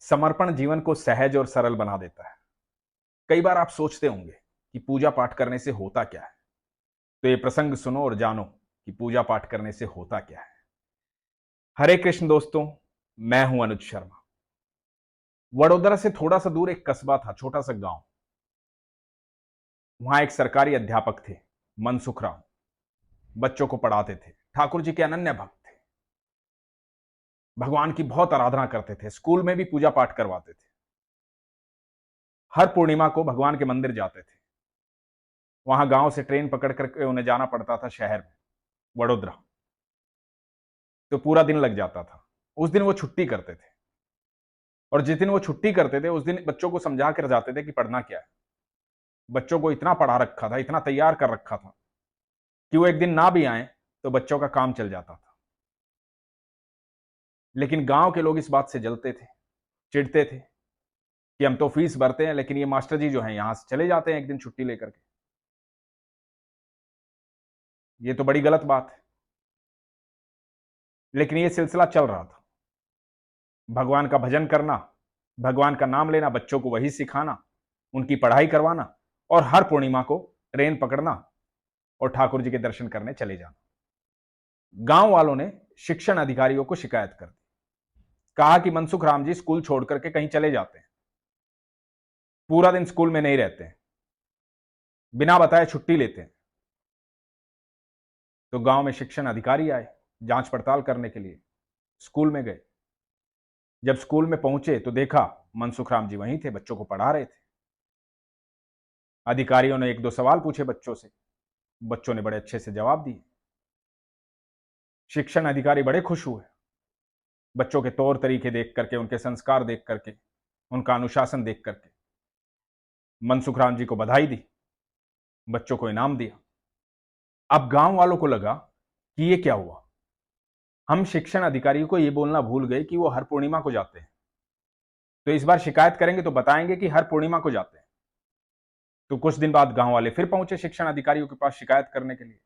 समर्पण जीवन को सहज और सरल बना देता है। कई बार आप सोचते होंगे कि पूजा पाठ करने से होता क्या है। तो ये प्रसंग सुनो और जानो कि पूजा पाठ करने से होता क्या है। हरे कृष्ण दोस्तों, मैं हूं अनुज शर्मा। वडोदरा से थोड़ा सा दूर एक कस्बा था, छोटा सा गांव। वहां एक सरकारी अध्यापक थे, मनसुख राम। बच्चों को पढ़ाते थे, ठाकुर जी के अनन्य भक्त थे, भगवान की बहुत आराधना करते थे, स्कूल में भी पूजा पाठ करवाते थे। हर पूर्णिमा को भगवान के मंदिर जाते थे। वहां गांव से ट्रेन पकड़ करके उन्हें जाना पड़ता था शहर में, वडोदरा। तो पूरा दिन लग जाता था। उस दिन वो छुट्टी करते थे, और जिस दिन वो छुट्टी करते थे उस दिन बच्चों को समझा कर जाते थे कि पढ़ना क्या है। बच्चों को इतना पढ़ा रखा था, इतना तैयार कर रखा था कि वो एक दिन ना भी आए तो बच्चों का काम चल जाता था। लेकिन गांव के लोग इस बात से जलते थे, चिढ़ते थे कि हम तो फीस भरते हैं, लेकिन ये मास्टर जी जो हैं यहां से चले जाते हैं एक दिन छुट्टी लेकर के। ये तो बड़ी गलत बात है। लेकिन ये सिलसिला चल रहा था। भगवान का भजन करना, भगवान का नाम लेना, बच्चों को वही सिखाना, उनकी पढ़ाई करवाना, और हर पूर्णिमा को ट्रेन पकड़ना और ठाकुर जी के दर्शन करने चले जाना। गांव वालों ने शिक्षण अधिकारियों को शिकायत कर दी। कहा कि मनसुख राम जी स्कूल छोड़ करके कहीं चले जाते हैं, पूरा दिन स्कूल में नहीं रहते हैं, बिना बताए छुट्टी लेते हैं। तो गांव में शिक्षण अधिकारी आए जांच पड़ताल करने के लिए। स्कूल में गए। जब स्कूल में पहुंचे तो देखा मनसुख राम जी वहीं थे, बच्चों को पढ़ा रहे थे। अधिकारियों ने एक दो सवाल पूछे बच्चों से, बच्चों ने बड़े अच्छे से जवाब दिए। शिक्षण अधिकारी बड़े खुश हुए, बच्चों के तौर तरीके देख करके, उनके संस्कार देख करके, उनका अनुशासन देख करके। मनसुख राम जी को बधाई दी, बच्चों को इनाम दिया। अब गांव वालों को लगा कि ये क्या हुआ, हम शिक्षण अधिकारियों को ये बोलना भूल गए कि वो हर पूर्णिमा को जाते हैं। तो इस बार शिकायत करेंगे तो बताएंगे कि हर पूर्णिमा को जाते हैं। तो कुछ दिन बाद गांव वाले फिर पहुंचे शिक्षण अधिकारियों के पास शिकायत करने के लिए।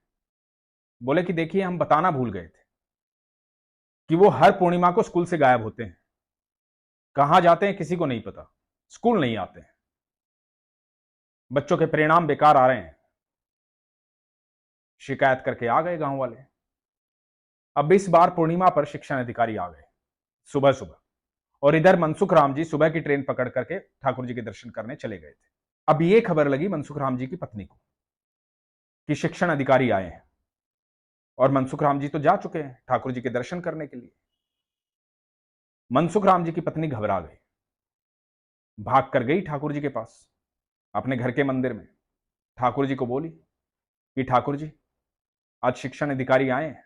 बोले कि देखिए, हम बताना भूल गए थे कि वो हर पूर्णिमा को स्कूल से गायब होते हैं। कहां जाते हैं किसी को नहीं पता, स्कूल नहीं आते हैं, बच्चों के परिणाम बेकार आ रहे हैं। शिकायत करके आ गए गांव वाले। अब इस बार पूर्णिमा पर शिक्षण अधिकारी आ गए सुबह सुबह, और इधर मनसुख राम जी सुबह की ट्रेन पकड़ करके ठाकुर जी के दर्शन करने चले गए थे। अब ये खबर लगी मनसुख राम जी की पत्नी को कि शिक्षण अधिकारी आए हैं, और मनसुख राम जी तो जा चुके हैं ठाकुर जी के दर्शन करने के लिए। मनसुख राम जी की पत्नी घबरा गई, भाग कर गई ठाकुर जी के पास, अपने घर के मंदिर में। ठाकुर जी को बोली कि ठाकुर जी, आज शिक्षण अधिकारी आए हैं,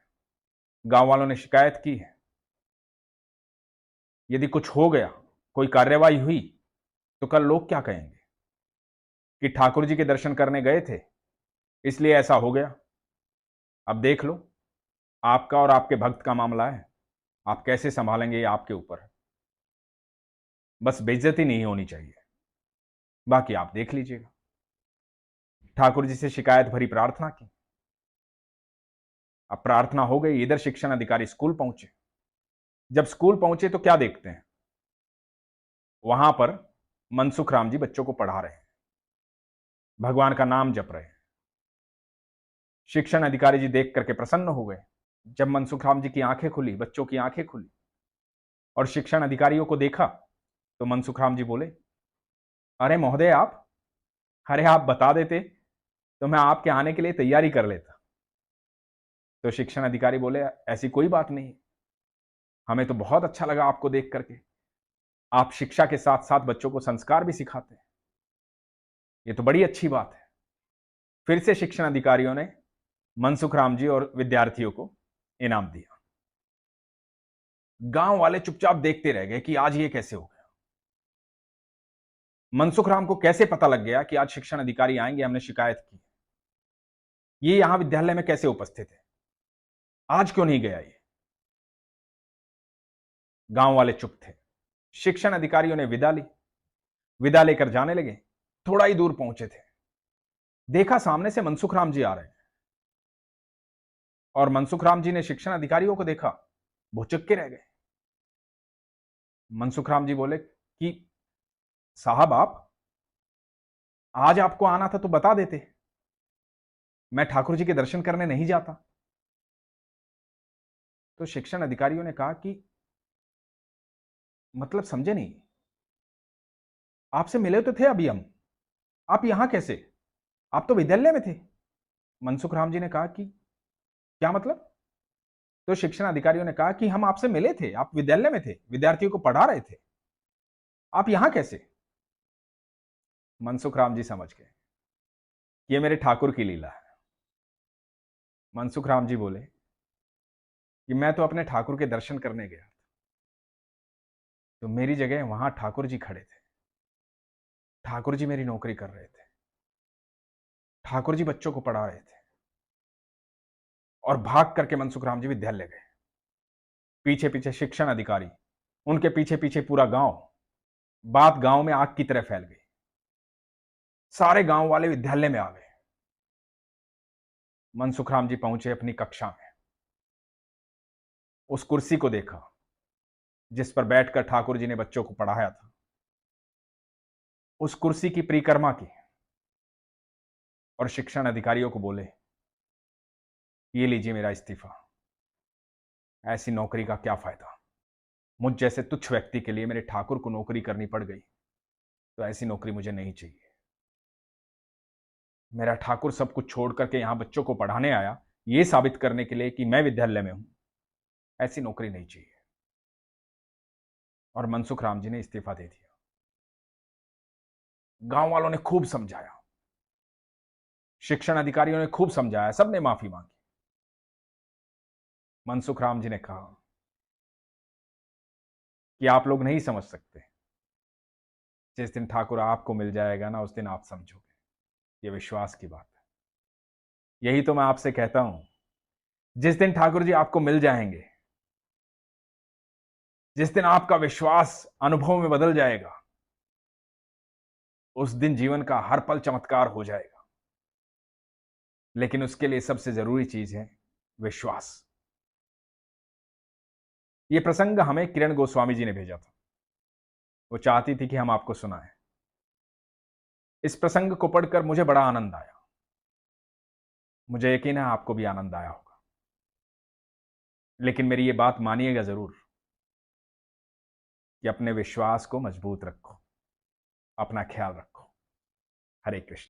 गांव वालों ने शिकायत की है, यदि कुछ हो गया, कोई कार्रवाई हुई, तो कल लोग क्या कहेंगे कि ठाकुर जी के दर्शन करने गए थे इसलिए ऐसा हो गया। अब देख लो, आपका और आपके भक्त का मामला है, आप कैसे संभालेंगे ये आपके ऊपर है। बस बेइज्जती नहीं होनी चाहिए, बाकी आप देख लीजिएगा। ठाकुर जी से शिकायत भरी प्रार्थना की। अब प्रार्थना हो गई, इधर शिक्षण अधिकारी स्कूल पहुंचे। जब स्कूल पहुंचे तो क्या देखते हैं, वहां पर मनसुख राम जी बच्चों को पढ़ा रहे हैं, भगवान का नाम जप रहे हैं। शिक्षण अधिकारी जी देख करके प्रसन्न हो गए। जब मनसुख राम जी की आंखें खुली, बच्चों की आंखें खुली, और शिक्षण अधिकारियों को देखा, तो मनसुख राम जी बोले, अरे महोदय आप, अरे आप बता देते तो मैं आपके आने के लिए तैयारी कर लेता। तो शिक्षण अधिकारी बोले, ऐसी कोई बात नहीं, हमें तो बहुत अच्छा लगा आपको देख करके, आप शिक्षा के साथ साथ बच्चों को संस्कार भी सिखाते हैं, ये तो बड़ी अच्छी बात है। फिर से शिक्षण अधिकारियों ने मनसुख राम जी और विद्यार्थियों को इनाम दिया। गांव वाले चुपचाप देखते रह गए कि आज ये कैसे हो गया। मनसुख राम को कैसे पता लग गया कि आज शिक्षण अधिकारी आएंगे, हमने शिकायत की, ये यहां विद्यालय में कैसे उपस्थित है, आज क्यों नहीं गया ये। गांव वाले चुप थे। शिक्षण अधिकारियों ने विदा ली, विदा लेकर जाने लगे। थोड़ा ही दूर पहुंचे थे, देखा सामने से मनसुख राम जी आ रहे हैं, और मनसुख राम जी ने शिक्षण अधिकारियों को देखा, भुचक्के रह गए। मनसुख राम जी बोले, कि साहब आप आज आपको आना था तो बता देते, मैं ठाकुर जी के दर्शन करने नहीं जाता। तो शिक्षण अधिकारियों ने कहा कि मतलब समझे नहीं, आपसे मिले तो थे अभी हम, आप यहां कैसे, आप तो विद्यालय में थे। मनसुख राम जी ने कहा कि क्या मतलब। तो शिक्षण अधिकारियों ने कहा कि हम आपसे मिले थे, आप विद्यालय में थे, विद्यार्थियों को पढ़ा रहे थे, आप यहां कैसे। मनसुख राम जी समझ गए, ये मेरे ठाकुर की लीला है। मनसुख राम जी बोले कि मैं तो अपने ठाकुर के दर्शन करने गया था, तो मेरी जगह वहां ठाकुर जी खड़े थे, ठाकुर जी मेरी नौकरी कर रहे थे, ठाकुर जी बच्चों को पढ़ा रहे थे, और भाग करके मनसुख राम जी विद्यालय गए। पीछे पीछे शिक्षण अधिकारी, उनके पीछे पीछे पूरा गांव। बात गांव में आग की तरह फैल गई, सारे गांव वाले विद्यालय में आ गए। मनसुख राम जी पहुंचे अपनी कक्षा में, उस कुर्सी को देखा जिस पर बैठकर ठाकुर जी ने बच्चों को पढ़ाया था, उस कुर्सी की परिक्रमा की, और शिक्षण अधिकारियों को बोले, ये लीजिए मेरा इस्तीफा, ऐसी नौकरी का क्या फायदा। मुझ जैसे तुच्छ व्यक्ति के लिए मेरे ठाकुर को नौकरी करनी पड़ गई, तो ऐसी नौकरी मुझे नहीं चाहिए। मेरा ठाकुर सब कुछ छोड़ करके यहां बच्चों को पढ़ाने आया, यह साबित करने के लिए कि मैं विद्यालय में हूं, ऐसी नौकरी नहीं चाहिए। और मनसुख राम जी ने इस्तीफा दे दिया। गांव वालों ने खूब समझाया, शिक्षण अधिकारियों ने खूब समझाया, सबने माफी मांगी। मनसुख राम जी ने कहा कि आप लोग नहीं समझ सकते, जिस दिन ठाकुर आपको मिल जाएगा ना, उस दिन आप समझोगे। ये विश्वास की बात है। यही तो मैं आपसे कहता हूं, जिस दिन ठाकुर जी आपको मिल जाएंगे, जिस दिन आपका विश्वास अनुभव में बदल जाएगा, उस दिन जीवन का हर पल चमत्कार हो जाएगा। लेकिन उसके लिए सबसे जरूरी चीज है विश्वास। यह प्रसंग हमें किरण गोस्वामी जी ने भेजा था, वो चाहती थी कि हम आपको सुनाएं। इस प्रसंग को पढ़कर मुझे बड़ा आनंद आया, मुझे यकीन है आपको भी आनंद आया होगा। लेकिन मेरी ये बात मानिएगा जरूर कि अपने विश्वास को मजबूत रखो, अपना ख्याल रखो। हरे कृष्ण।